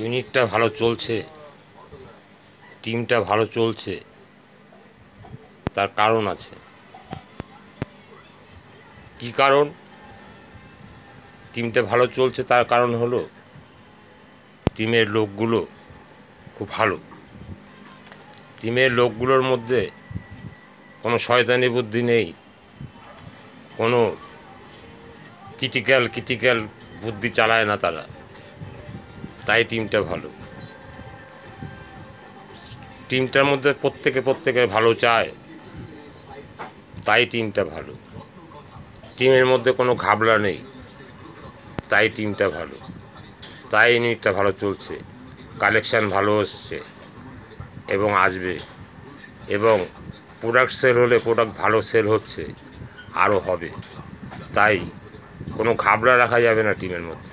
ইউনিটটা ভালো চলছে, টিমটা ভালো চলছে, তার কারণ আছে। কি কারণ? টিমটা ভালো চলছে তার কারণ হলো টিমের লোকগুলো খুব ভালো। টিমের লোকগুলোর মধ্যে কোনো শয়তানি বুদ্ধি নেই, কোনো ক্রিটিক্যাল বুদ্ধি চালায় না তারা, তাই টিমটা ভালো। টিমটার মধ্যে প্রত্যেকে ভালো চায়, তাই টিমটা ভালো। টিমের মধ্যে কোনো ঘাবলা নেই, তাই টিমটা ভালো, তাই ইউনিটটা ভালো চলছে, কালেকশান ভালো আসছে এবং আসবে, এবং প্রোডাক্ট সেল হলে প্রোডাক্ট ভালো সেল হচ্ছে, আরও হবে। তাই কোনো ঘাবলা রাখা যাবে না টিমের মধ্যে।